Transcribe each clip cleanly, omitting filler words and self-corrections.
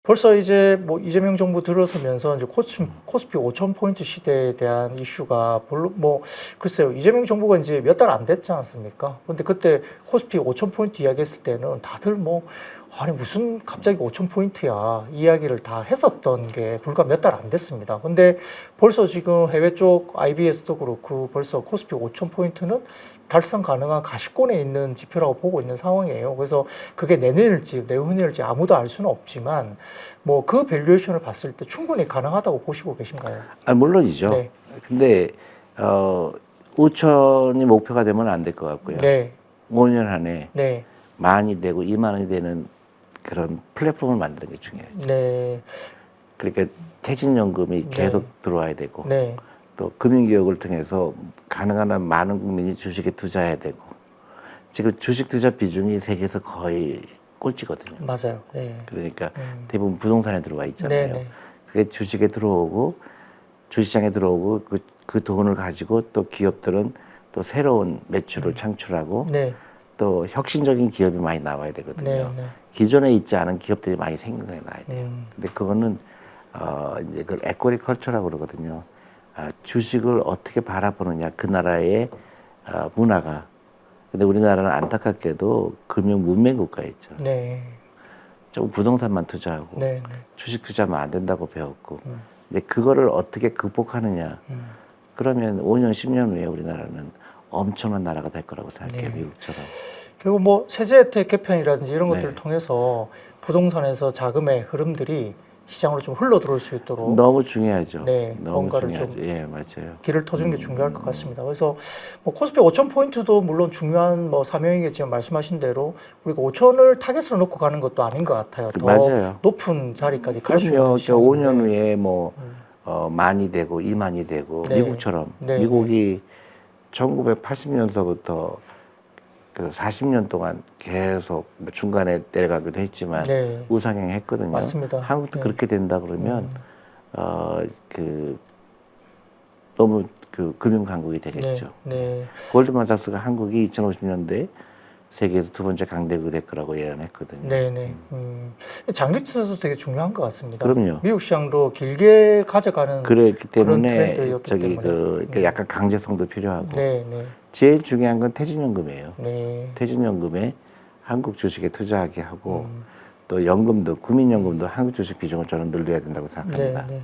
벌써 이제 뭐 이재명 정부 들어서면서 이제 코스피 5,000포인트 시대에 대한 이슈가 별로 뭐 글쎄요. 이재명 정부가 이제 몇 달 안 됐지 않습니까? 근데 그때 코스피 5,000포인트 이야기했을 때는 다들 뭐 아니 무슨 갑자기 5,000포인트야 이야기를 다 했었던 게 불과 몇 달 안 됐습니다. 근데 벌써 지금 해외 쪽 IBS도 그렇고 벌써 코스피 5,000포인트는 달성 가능한 가시권에 있는 지표라고 보고 있는 상황이에요. 그래서 그게 내년일지 내후년일지 아무도 알 수는 없지만 뭐 그 밸류에이션을 봤을 때 충분히 가능하다고 보시고 계신가요? 아, 물론이죠. 네. 근데 5천이 목표가 되면 안 될 것 같고요. 네. 5년 안에 네. 10,000이 되고 20,000이 되는 그런 플랫폼을 만드는 게 중요하죠. 네. 그러니까 퇴직연금이 네. 계속 들어와야 되고 네. 또 금융개혁을 통해서 가능한 한 많은 국민이 주식에 투자해야 되고 지금 주식 투자 비중이 세계에서 거의 꼴찌거든요. 맞아요. 네. 그러니까 대부분 부동산에 들어와 있잖아요. 네. 그게 주식에 들어오고 주시장에 들어오고 그 돈을 가지고 또 기업들은 또 새로운 매출을 창출하고 네. 또 혁신적인 기업이 많이 나와야 되거든요. 네. 네. 기존에 있지 않은 기업들이 많이 생성해 나야 돼요. 근데 그거는 이제 그걸 에코리 컬처라고 그러거든요. 주식을 어떻게 바라보느냐 그 나라의 문화가. 근데 우리나라는 안타깝게도 금융 문맹 국가였죠. 네. 좀 부동산만 투자하고 네. 주식 투자하면 안 된다고 배웠고 이제 그거를 어떻게 극복하느냐. 그러면 5년, 10년 후에 우리나라는 엄청난 나라가 될 거라고 생각해요. 네. 미국처럼. 그리고 뭐 세제 혜택 개편이라든지 이런 것들을 네. 통해서 부동산에서 자금의 흐름들이 시장으로 좀 흘러 들어올 수 있도록 너무 중요하죠. 네, 너무 뭔가를 중요하죠. 좀 예, 맞아요. 길을 터주는 게 중요할 것 같습니다. 그래서 뭐 코스피 5,000포인트도 물론 중요한 뭐 사명이겠지만 말씀하신 대로 우리가 5,000을 타겟으로 놓고 가는 것도 아닌 것 같아요. 더 맞아요. 높은 자리까지 갈 수 있는 그럼요. 시장인데. 5년 후에 뭐 10,000이 되고 20,000이 되고 네. 미국처럼 네. 미국이 1980년서부터 그 40년 동안 계속 뭐 중간에 내려가기도 했지만 네. 우상향 했거든요. 맞습니다. 한국도 네. 그렇게 된다 그러면 너무 그 금융 강국이 되겠죠. 네. 골드만삭스가 한국이 2050년도에 세계에서 두 번째 강대국이 될 거라고 예언했거든요. 네. 장기 투자도 되게 중요한 것 같습니다. 그럼요. 미국 시장도 길게 가져가는 그랬기 그런 때문에 트렌드였기 저기 때문에. 그 약간 강제성도 필요하고 네. 제일 중요한 건 퇴직연금이에요. 네. 퇴직연금에 한국 주식에 투자하게 하고 또 연금도 국민연금도 한국 주식 비중을 저는 늘려야 된다고 생각합니다. 네.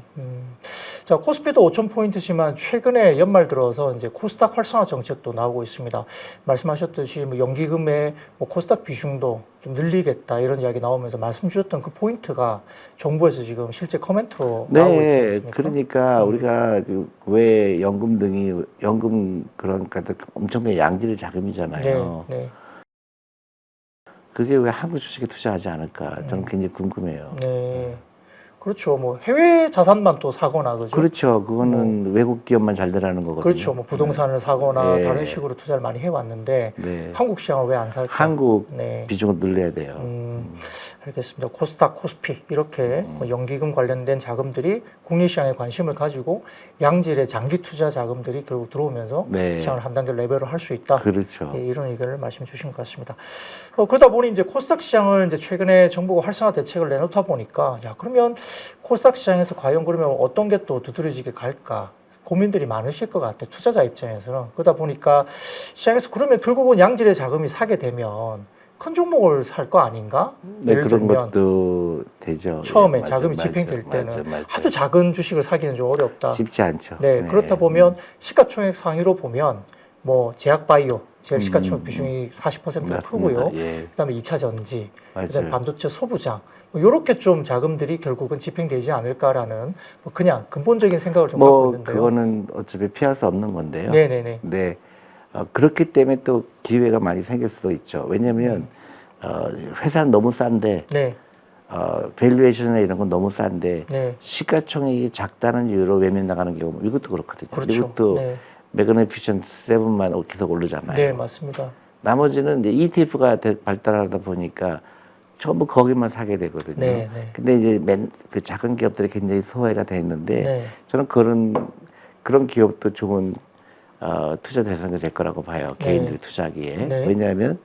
자, 코스피도 5,000포인트지만 최근에 연말 들어서 이제 코스닥 활성화 정책도 나오고 있습니다. 말씀하셨듯이 뭐 연기금의 뭐 코스닥 비중도 좀 늘리겠다 이런 이야기 나오면서 말씀 주셨던 그 포인트가 정부에서 지금 실제 코멘트로 나오고 있지 네, 않습니까? 그러니까 우리가 왜 연금 등이 그러니까 엄청난 양질의 자금이잖아요. 네. 그게 왜 한국 주식에 투자하지 않을까? 저는 굉장히 궁금해요. 네. 그렇죠. 뭐 해외 자산만 또 사거나 그죠? 그렇죠. 그거는 외국 기업만 잘 되라는 거거든요. 그렇죠. 뭐 부동산을 사거나 네. 다른 식으로 투자를 많이 해왔는데 네. 한국 시장을 왜 안 살까? 한국 네. 비중을 늘려야 돼요. 알겠습니다. 코스닥, 코스피 이렇게 뭐 연기금 관련된 자금들이 국내시장에 관심을 가지고 양질의 장기 투자 자금들이 결국 들어오면서 네. 시장을 한 단계 레벨을 할 수 있다. 그렇죠. 예, 이런 의견을 말씀 주신 것 같습니다. 그러다 보니 이제 코스닥 시장을 이제 최근에 정부가 활성화 대책을 내놓다 보니까 야 그러면 코스닥 시장에서 과연 그러면 어떤 게 또 두드러지게 갈까? 고민들이 많으실 것 같아요. 투자자 입장에서는. 그러다 보니까 시장에서 그러면 결국은 양질의 자금이 사게 되면 큰 종목을 살 거 아닌가? 네, 예를 그런 들면 것도 되죠. 처음에 예, 자금이 맞아요. 집행될 때는 맞아요. 아주 작은 주식을 사기는 좀 어렵다. 쉽지 않죠. 네, 그렇다 보면 시가총액 상위로 보면 뭐 제약바이오 제일 시가총액 비중이 40%를 풀고요. 예. 그다음에 2차 전지, 그다음에 맞아요. 반도체 소부장 이렇게 좀 자금들이 결국은 집행되지 않을까라는 뭐 그냥 근본적인 생각을 좀 갖고 있는데요. 그거는 어차피 피할 수 없는 건데요. 네네네. 네. 그렇기 때문에 또 기회가 많이 생길 수도 있죠. 왜냐하면 회사는 너무 싼데 네. 밸류에이션이나 이런 건 너무 싼데 네. 시가총액이 작다는 이유로 외면 나가는 경우 미국도 그렇거든요. 그렇죠. 미국도 네. 매그니피션트 7만 계속 오르잖아요. 네, 맞습니다. 나머지는 이제 ETF가 발달하다 보니까 전부 거기만 사게 되거든요. 네. 근데 이제 그 작은 기업들이 굉장히 소외가 돼 있는데 네. 저는 그런 기업도 좋은 투자 대상이 될 거라고 봐요. 개인들이 투자하기에. 네. 왜냐하면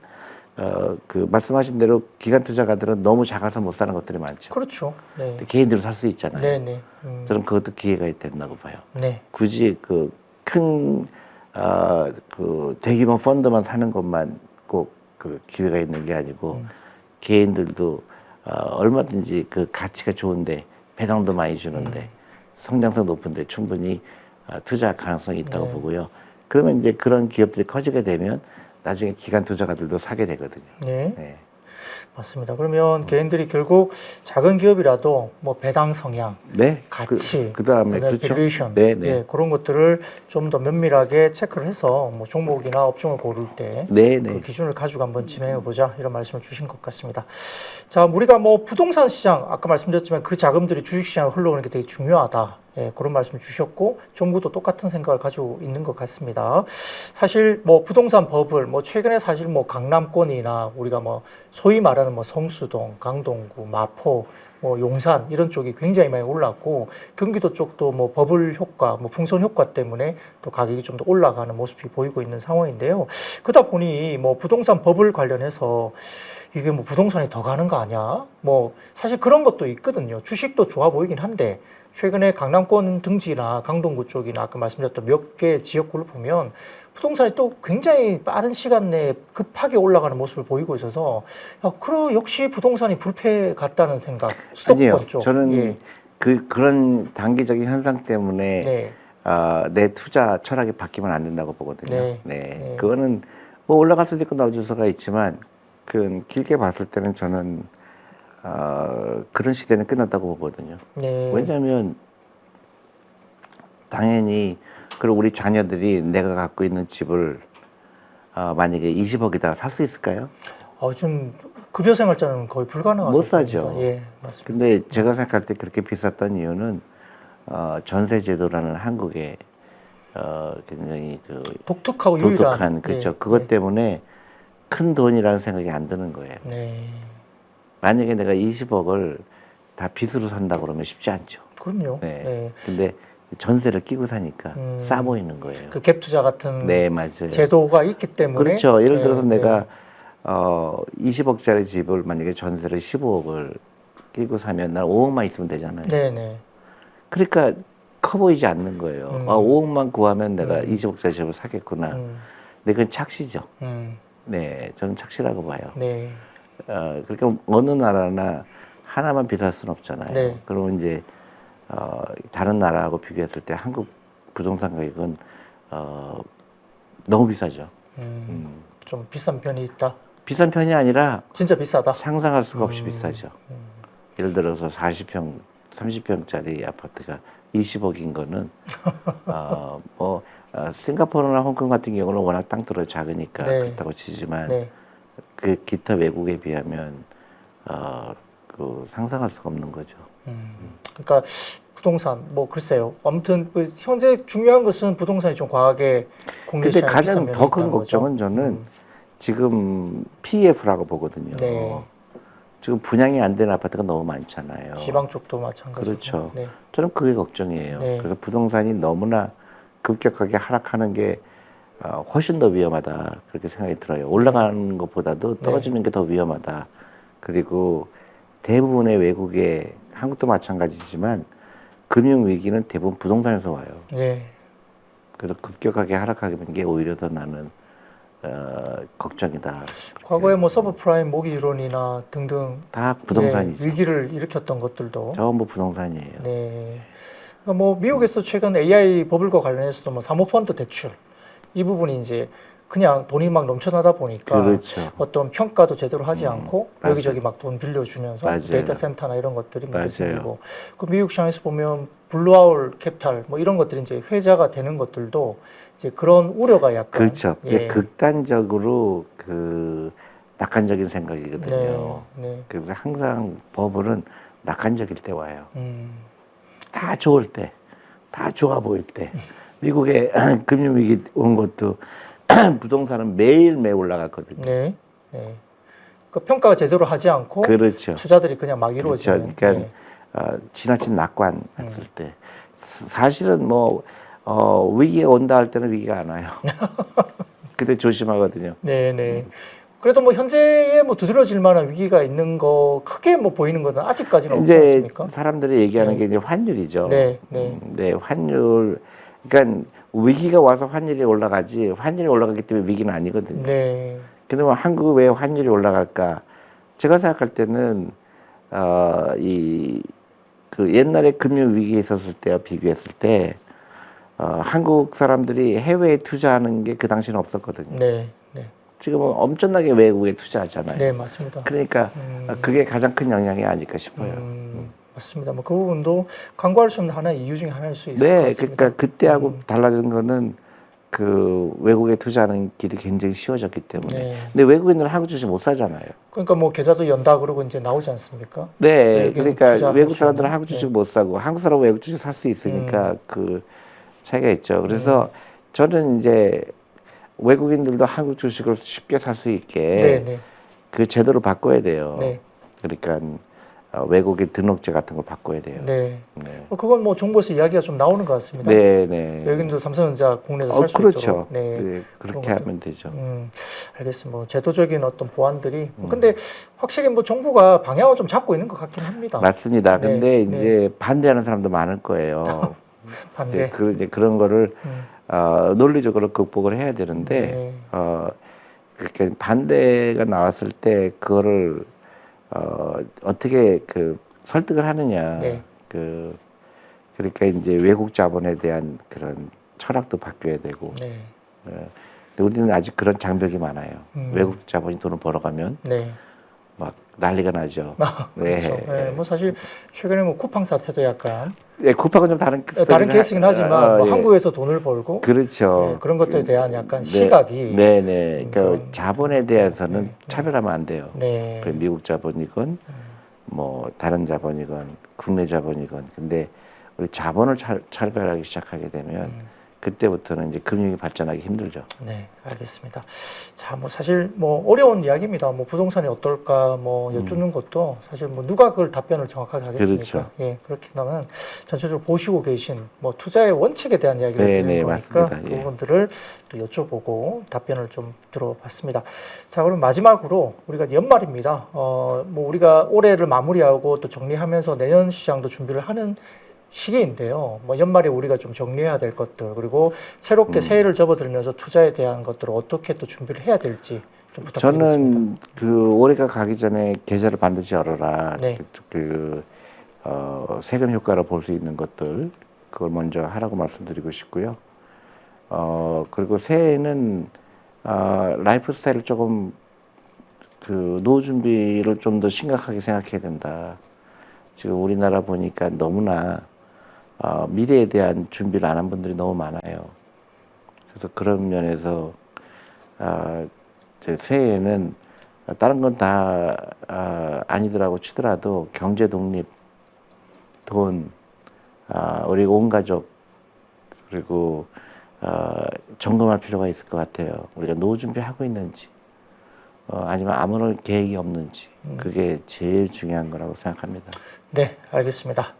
그 말씀하신 대로 기관 투자가들은 너무 작아서 못 사는 것들이 많죠. 그렇죠. 네. 근데 개인들은 살 수 있잖아요. 네, 네. 저는 그것도 기회가 된다고 봐요. 네. 굳이 그 큰 그 대규모 펀드만 사는 것만 꼭 그 기회가 있는 게 아니고 개인들도 얼마든지 그 가치가 좋은데 배당도 많이 주는데 성장성 높은데 충분히 투자 가능성이 있다고 네. 보고요. 그러면 이제 그런 기업들이 커지게 되면 나중에 기관 투자가들도 사게 되거든요. 네. 네. 맞습니다. 그러면 개인들이 결국 작은 기업이라도 뭐 배당 성향, 네. 가치, 그다음에 그렇죠. 밸류에이션, 네, 네. 예, 그런 것들을 좀 더 면밀하게 체크를 해서 뭐 종목이나 업종을 고를 때 네, 그 네. 기준을 가지고 한번 진행해 보자 이런 말씀을 주신 것 같습니다. 자, 우리가 뭐 부동산 시장 아까 말씀드렸지만 그 자금들이 주식 시장에 흘러오는 게 되게 중요하다. 예, 그런 말씀을 주셨고 정부도 똑같은 생각을 가지고 있는 것 같습니다. 사실 뭐 부동산 버블 뭐 최근에 사실 뭐 강남권이나 우리가 뭐 소위 말하는 뭐 성수동, 강동구, 마포 뭐 용산 이런 쪽이 굉장히 많이 올랐고 경기도 쪽도 뭐 버블 효과, 뭐 풍선 효과 때문에 또 가격이 좀 더 올라가는 모습이 보이고 있는 상황인데요. 그러다 보니 뭐 부동산 버블 관련해서 이게 뭐 부동산이 더 가는 거 아니야? 뭐 사실 그런 것도 있거든요. 주식도 좋아 보이긴 한데 최근에 강남권 등지나 강동구 쪽이나 아까 말씀드렸던 몇 개 지역구를 보면 부동산이 또 굉장히 빠른 시간 내에 급하게 올라가는 모습을 보이고 있어서 역시 부동산이 불패 같다는 생각. 아니요. 수도권 쪽. 저는 예. 그런 단기적인 현상 때문에 네. 내 투자 철학이 바뀌면 안 된다고 보거든요. 네. 네. 네. 그거는 뭐 올라갈 수도 있고 떨어질 수가 있지만 그 길게 봤을 때는 저는 그런 시대는 끝났다고 보거든요. 네. 왜냐하면 당연히 그리고 우리 자녀들이 내가 갖고 있는 집을 만약에 20억이다 살 수 있을까요? 좀 급여 생활자는 거의 불가능하죠. 못 사죠. 예, 맞습니다. 근데 제가 생각할 때 그렇게 비쌌던 이유는 전세 제도라는 한국의 굉장히 그 독특하고 독특한 유일한. 그렇죠. 네. 그것 때문에 큰 돈이라는 생각이 안 드는 거예요. 네. 만약에 내가 20억을 다 빚으로 산다 그러면 쉽지 않죠. 그럼요. 네. 네. 근데 전세를 끼고 사니까 싸 보이는 거예요. 그 갭 투자 같은 네, 맞아요. 제도가 있기 때문에. 그렇죠. 예를 네, 들어서 네. 내가 20억짜리 집을 만약에 전세를 15억을 끼고 사면 난 5억만 있으면 되잖아요. 네, 네. 그러니까 커 보이지 않는 거예요. 5억만 구하면 내가 20억짜리 집을 사겠구나. 근데 그건 착시죠. 네, 저는 착시라고 봐요. 네. 그러니까 어느 나라나 하나만 비쌀 수는 없잖아요. 네. 그러면 이제 다른 나라하고 비교했을 때 한국 부동산 가격은 너무 비싸죠. 좀 비싼 편이 있다. 비싼 편이 아니라 진짜 비싸다. 상상할 수가 없이 비싸죠. 예를 들어서 40평, 30평짜리 아파트가 20억인 거는 싱가포르나 홍콩 같은 경우는 워낙 땅들어 작으니까 네. 그렇다고 치지만 네. 그 기타 외국에 비하면 그 상상할 수가 없는 거죠. 그러니까 부동산 뭐 글쎄요. 아무튼 현재 중요한 것은 부동산이 좀 과하게 국내 근데 시장에 가장 비싼 더 면이 큰 있다는 걱정은 거죠. 저는 지금 PEF라고 보거든요. 네. 지금 분양이 안 되는 아파트가 너무 많잖아요. 지방 쪽도 마찬가지고. 그렇죠. 네. 저는 그게 걱정이에요. 네. 그래서 부동산이 너무나 급격하게 하락하는 게 훨씬 더 위험하다 그렇게 생각이 들어요. 올라가는 것보다도 떨어지는 게 더 위험하다. 그리고 대부분의 외국의 한국도 마찬가지지만 금융 위기는 대부분 부동산에서 와요. 네. 그래서 급격하게 하락하게 된 게 오히려 더 나는 걱정이다. 과거에 뭐 서브프라임 모기지론이나 등등 다 부동산이죠. 네, 위기를 일으켰던 것들도 전부 부동산이에요. 네. 그러니까 뭐 미국에서 최근 AI 버블과 관련해서도 뭐 사모펀드 대출 이 부분이 이제 그냥 돈이 막 넘쳐나다 보니까 그렇죠. 어떤 평가도 제대로 하지 않고 맞아요. 여기저기 막 돈 빌려주면서 맞아요. 데이터 센터나 이런 것들이 문제 맞아요. 생기고 그 미국 시장에서 보면 블루아울 캐피탈 뭐 이런 것들이 이제 회자가 되는 것들도 이제 그런 우려가 약간 그렇죠. 예. 이게 극단적으로 그 낙관적인 생각이거든요. 네, 네. 그래서 항상 버블은 낙관적일 때 와요. 음, 다 좋을 때, 다 좋아 보일 때. 미국의 금융위기 온 것도 부동산은 매일매일 올라갔거든요. 네, 네. 그 평가가 제대로 하지 않고 그렇죠. 투자들이 그냥 막 그렇죠. 이루어지는. 그러니까 네. 지나친 낙관 했을 때 사실은 뭐 위기가 온다 할 때는 위기가 안 와요. 그때 조심하거든요. 네, 네. 그래도 뭐 현재에 뭐 두드러질 만한 위기가 있는 거 크게 뭐 보이는 것은 아직까지는 없지 이제 않습니까? 사람들이 얘기하는 네. 게 이제 환율이죠. 네, 네. 네, 환율. 그러니까 위기가 와서 환율이 올라가지 환율이 올라가기 때문에 위기는 아니거든요. 네. 근데 뭐 한국 왜 환율이 올라갈까? 제가 생각할 때는 그 옛날에 금융 위기에 있었을 때와 비교했을 때 한국 사람들이 해외에 투자하는 게 그 당시는 없었거든요. 네. 네. 지금은 엄청나게 외국에 투자하잖아요. 네, 맞습니다. 그러니까 그게 가장 큰 영향이 아닐까 싶어요. 맞습니다. 뭐 그 부분도 간과할 수 없는 하나의 이유 중에 하나일 수 있을 것 네, 같습니다. 그러니까 그때하고 달라진 거는 그 외국에 투자하는 길이 굉장히 쉬워졌기 때문에. 네. 근데 외국인들은 한국 주식 못 사잖아요. 그러니까 뭐 계좌도 연다 그러고 이제 나오지 않습니까? 네, 외국인 그러니까 투자할 외국 수 있는? 사람들은 한국 주식 못 사고 한국 사람은 외국 주식 살 수 있으니까 그 차이가 있죠. 그래서 저는 이제 외국인들도 한국 주식을 쉽게 살 수 있게 네, 네. 그 제도를 바꿔야 돼요. 네. 그러니까 외국인 등록제 같은 걸 바꿔야 돼요. 네. 네, 그건 뭐 정부에서 이야기가 좀 나오는 것 같습니다. 네. 네. 외국인도 삼성전자 국내에서 살 수 그렇죠. 있도록. 네. 네, 그렇게 그런 하면 되죠. 알겠습니다. 뭐 제도적인 어떤 보완들이. 근데 확실히 뭐 정부가 방향을 좀 잡고 있는 것 같긴 합니다. 맞습니다. 네, 근데 네. 이제 반대하는 사람도 많을 거예요. 반대. 네, 이제 그런 거를 논리적으로 극복을 해야 되는데 네. 그렇게 반대가 나왔을 때 그거를 어떻게 그 설득을 하느냐. 네. 그러니까 이제 외국 자본에 대한 그런 철학도 바뀌어야 되고. 네. 근데 우리는 아직 그런 장벽이 많아요. 외국 자본이 돈을 벌어가면 네. 막 난리가 나죠. 그렇죠. 네. 뭐 사실 최근에 뭐 쿠팡 사태도 약간 네, 쿠팡은 좀 다른 케이스긴 하지만 뭐 예. 한국에서 돈을 벌고 그렇죠. 네, 그런 것들에 대한 약간 네, 시각이 네네. 그러니까 그런- 자본에 대해서는 네. 차별하면 안 돼요. 네. 그 미국 자본이건 뭐 다른 자본이건 국내 자본이건. 근데 우리 자본을 차별하기 시작하게 되면 그때부터는 이제 금융이 발전하기 힘들죠. 네, 알겠습니다. 자, 뭐 사실 뭐 어려운 이야기입니다. 뭐 부동산이 어떨까 뭐 여쭙는 것도 사실 뭐 누가 그걸 답변을 정확하게 하겠습니까? 그렇죠. 예, 그렇게나마 전체적으로 보시고 계신 뭐 투자의 원칙에 대한 이야기를 네, 드리는 네, 거니까 맞습니다. 그 예. 부분들을 또 여쭤보고 답변을 좀 들어봤습니다. 자, 그럼 마지막으로 우리가 연말입니다. 뭐 우리가 올해를 마무리하고 또 정리하면서 내년 시장도 준비를 하는 시기인데요. 뭐 연말에 우리가 좀 정리해야 될 것들 그리고 새롭게 새해를 접어들면서 투자에 대한 것들을 어떻게 또 준비를 해야 될지 좀 부탁드리겠습니다. 저는 그 올해가 가기 전에 계좌를 반드시 열어라. 네. 세금 효과를 볼 수 있는 것들 그걸 먼저 하라고 말씀드리고 싶고요. 그리고 새해에는 라이프 스타일을 조금 그 노후 준비를 좀 더 심각하게 생각해야 된다. 지금 우리나라 보니까 너무나 미래에 대한 준비를 안 한 분들이 너무 많아요. 그래서 그런 면에서 제 새해에는 다른 건 다 아니더라고 치더라도 경제 독립, 돈, 우리 온 가족 그리고 점검할 필요가 있을 것 같아요. 우리가 노후 준비하고 있는지 아니면 아무런 계획이 없는지 그게 제일 중요한 거라고 생각합니다. 네, 알겠습니다.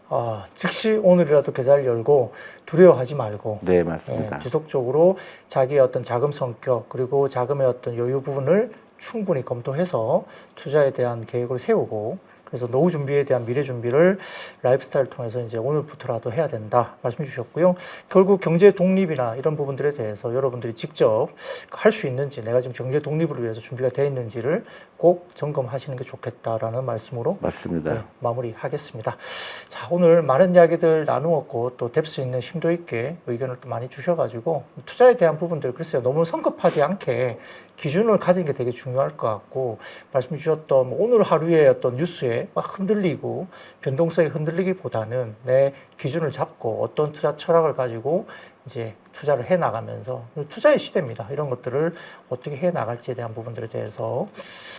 즉시 오늘이라도 계좌를 열고 두려워하지 말고 네, 맞습니다. 지속적으로 자기의 어떤 자금 성격 그리고 자금의 어떤 여유 부분을 충분히 검토해서 투자에 대한 계획을 세우고 그래서 노후 준비에 대한 미래 준비를 라이프스타일을 통해서 이제 오늘부터라도 해야 된다 말씀 주셨고요. 결국 경제 독립이나 이런 부분들에 대해서 여러분들이 직접 할 수 있는지 내가 지금 경제 독립을 위해서 준비가 되어 있는지를 꼭 점검하시는 게 좋겠다라는 말씀으로 맞습니다. 네, 마무리하겠습니다. 자, 오늘 많은 이야기들 나누었고 또 뎁스 있는 심도 있게 의견을 또 많이 주셔가지고 투자에 대한 부분들 글쎄요 너무 성급하지 않게 기준을 가지는 게 되게 중요할 것 같고 말씀 주셨던 오늘 하루의 어떤 뉴스에 막 흔들리고 변동성에 흔들리기보다는 내 기준을 잡고 어떤 투자 철학을 가지고 이제 투자를 해 나가면서 투자의 시대입니다. 이런 것들을 어떻게 해 나갈지에 대한 부분들에 대해서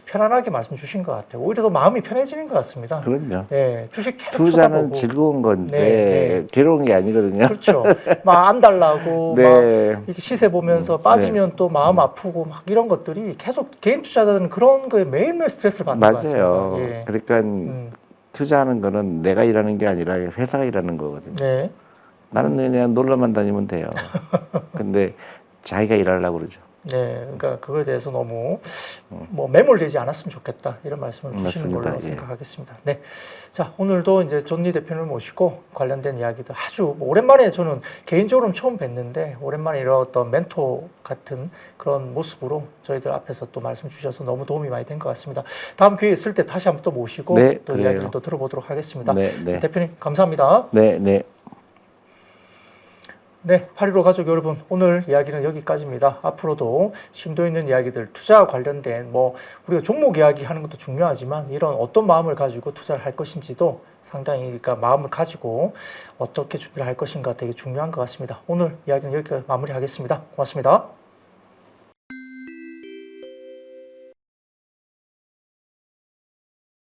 편안하게 말씀 주신 것 같아요. 오히려 더 마음이 편해지는 것 같습니다. 그럼요. 네, 주식 계속 투자는 쳐다보고. 즐거운 건데 네. 괴로운 게 아니거든요. 그렇죠. 막 안 달라고 네. 막 이렇게 시세 보면서 빠지면 또 마음 아프고 막 이런 것들이 계속 개인 투자자들은 그런 거에 매일매일 스트레스를 받는 것 같습니다. 맞아요. 예. 그러니까 투자하는 거는 내가 일하는 게 아니라 회사가 일하는 거거든요. 네. 나는 그냥 놀러만 다니면 돼요. 근데 자기가 일하려고 그러죠. 네, 그러니까 그거에 대해서 너무 뭐 매몰되지 않았으면 좋겠다 이런 말씀을 주시는 맞습니다. 걸로 예. 생각하겠습니다. 네, 자 오늘도 이제 존리 대표를 모시고 관련된 이야기들 아주 뭐 오랜만에 저는 개인적으로는 처음 뵀는데 오랜만에 이런 어떤 멘토 같은 그런 모습으로 저희들 앞에서 또 말씀 주셔서 너무 도움이 많이 된 것 같습니다. 다음 기회 있을 때 다시 한번 또 모시고 네, 또 그래요. 이야기를 또 들어보도록 하겠습니다. 네, 네. 대표님 감사합니다. 네, 네. 네, 8.15 가족 여러분, 오늘 이야기는 여기까지입니다. 앞으로도 심도 있는 이야기들, 투자와 관련된 우리가 종목 이야기 하는 것도 중요하지만 이런 어떤 마음을 가지고 투자를 할 것인지도 상당히 그러니까 마음을 가지고 어떻게 준비를 할 것인가 되게 중요한 것 같습니다. 오늘 이야기는 여기까지 마무리하겠습니다. 고맙습니다.